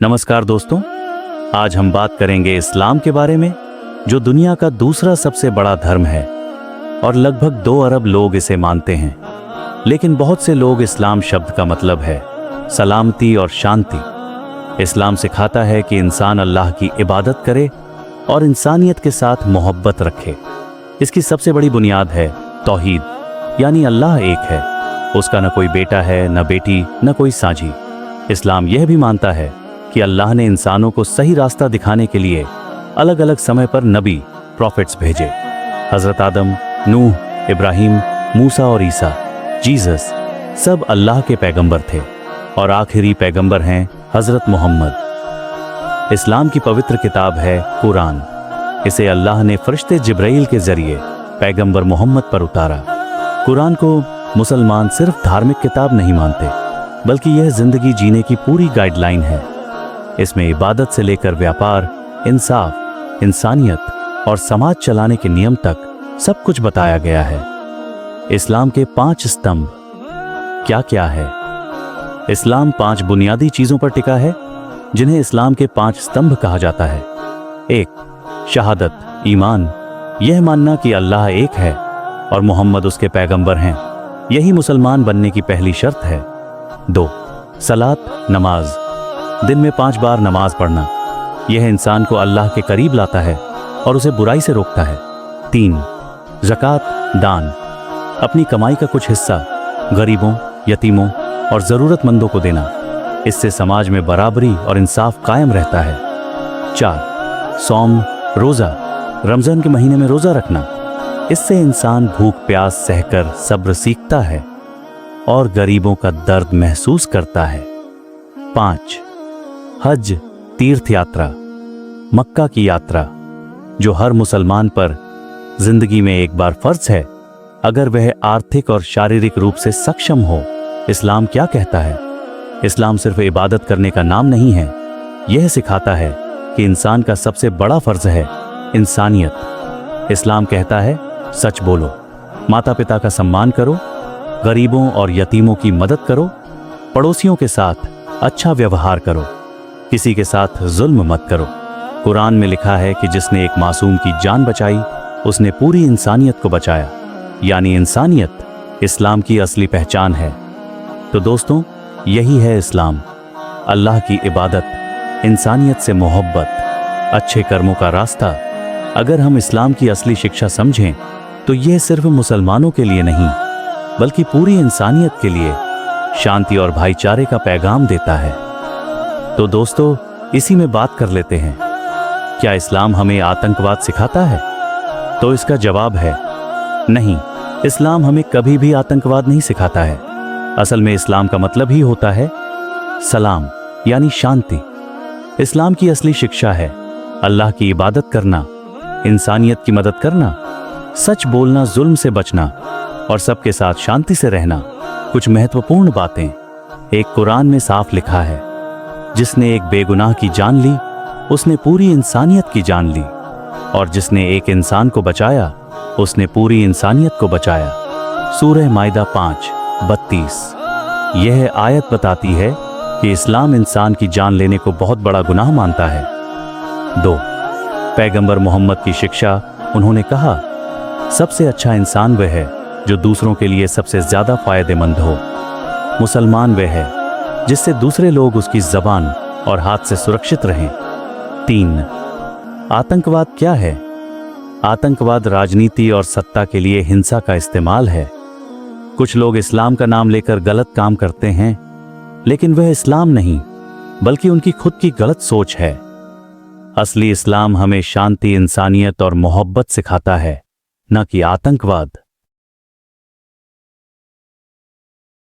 नमस्कार दोस्तों, आज हम बात करेंगे इस्लाम के बारे में, जो दुनिया का दूसरा सबसे बड़ा धर्म है और लगभग 2 अरब लोग इसे मानते हैं। लेकिन बहुत से लोग इस्लाम शब्द का मतलब है सलामती और शांति। इस्लाम सिखाता है कि इंसान अल्लाह की इबादत करे और इंसानियत के साथ मोहब्बत रखे। इसकी सबसे बड़ी बुनियाद है तौहीद, यानी अल्लाह एक है, उसका न कोई बेटा है, न बेटी, न कोई साझी। इस्लाम यह भी मानता है कि अल्लाह ने इंसानों को सही रास्ता दिखाने के लिए अलग अलग समय पर नबी प्रॉफिट्स भेजे। हजरत आदम, नूह, इब्राहिम, मूसा और ईसा, जीसस सब अल्लाह के पैगंबर थे और आखिरी पैगंबर हैं हजरत मोहम्मद। इस्लाम की पवित्र किताब है कुरान। इसे अल्लाह ने फरिश्ते जिब्राइल के जरिए पैगंबर मोहम्मद पर उतारा। कुरान को मुसलमान सिर्फ धार्मिक किताब नहीं मानते, बल्कि यह जिंदगी जीने की पूरी गाइडलाइन है। इसमें इबादत से लेकर व्यापार, इंसाफ, इंसानियत और समाज चलाने के नियम तक सब कुछ बताया गया है। इस्लाम के 5 स्तंभ क्या क्या है? इस्लाम 5 बुनियादी चीजों पर टिका है, जिन्हें इस्लाम के 5 स्तंभ कहा जाता है। 1. शहादत, ईमान, यह मानना कि अल्लाह एक है और मोहम्मद उसके पैगंबर हैं। यही मुसलमान बनने की पहली शर्त है। 2. सलात, नमाज, दिन में 5 बार नमाज पढ़ना। यह इंसान को अल्लाह के करीब लाता है और उसे बुराई से रोकता है। 3. ज़कात, दान, अपनी कमाई का कुछ हिस्सा गरीबों, यतीमों और ज़रूरतमंदों को देना। इससे समाज में बराबरी और इंसाफ कायम रहता है। 4. सौम, रोज़ा, रमज़ान के महीने में रोज़ा रखना। इससे इंसान भूख प्यास सहकर सब्र सीखता है और गरीबों का दर्द महसूस करता है। 5. हज, तीर्थ यात्रा, मक्का की यात्रा, जो हर मुसलमान पर जिंदगी में एक बार फर्ज है, अगर वह आर्थिक और शारीरिक रूप से सक्षम हो। इस्लाम क्या कहता है? इस्लाम सिर्फ इबादत करने का नाम नहीं है, यह सिखाता है कि इंसान का सबसे बड़ा फर्ज है इंसानियत। इस्लाम कहता है सच बोलो, माता पिता का सम्मान करो, गरीबों और यतीमों की मदद करो, पड़ोसियों के साथ अच्छा व्यवहार करो, किसी के साथ जुल्म मत करो। कुरान में लिखा है कि जिसने एक मासूम की जान बचाई, उसने पूरी इंसानियत को बचाया, यानी इंसानियत इस्लाम की असली पहचान है। तो दोस्तों, यही है इस्लाम, अल्लाह की इबादत, इंसानियत से मोहब्बत, अच्छे कर्मों का रास्ता। अगर हम इस्लाम की असली शिक्षा समझें तो यह सिर्फ मुसलमानों के लिए नहीं, बल्कि पूरी इंसानियत के लिए शांति और भाईचारे का पैगाम देता है। तो दोस्तों, इसी में बात कर लेते हैं, क्या इस्लाम हमें आतंकवाद सिखाता है? तो इसका जवाब है नहीं, इस्लाम हमें कभी भी आतंकवाद नहीं सिखाता है। असल में इस्लाम का मतलब ही होता है सलाम, यानी शांति। इस्लाम की असली शिक्षा है अल्लाह की इबादत करना, इंसानियत की मदद करना, सच बोलना, जुल्म से बचना और सबके साथ शांति से रहना। कुछ महत्वपूर्ण बातें एक कुरान में साफ लिखा है, जिसने एक बेगुनाह की जान ली, उसने पूरी इंसानियत की जान ली, और जिसने एक इंसान को बचाया, उसने पूरी इंसानियत को बचाया। सूरह माइदा 5:32। यह आयत बताती है कि इस्लाम इंसान की जान लेने को बहुत बड़ा गुनाह मानता है। 2. पैगंबर मोहम्मद की शिक्षा, उन्होंने कहा, सबसे अच्छा इंसान वह है जो दूसरों के लिए सबसे ज्यादा फायदेमंद हो। मुसलमान वह है जिससे दूसरे लोग उसकी जबान और हाथ से सुरक्षित रहें। 3. आतंकवाद क्या है? आतंकवाद राजनीति और सत्ता के लिए हिंसा का इस्तेमाल है। कुछ लोग इस्लाम का नाम लेकर गलत काम करते हैं, लेकिन वह इस्लाम नहीं, बल्कि उनकी खुद की गलत सोच है। असली इस्लाम हमें शांति, इंसानियत और मोहब्बत सिखाता है, न कि आतंकवाद।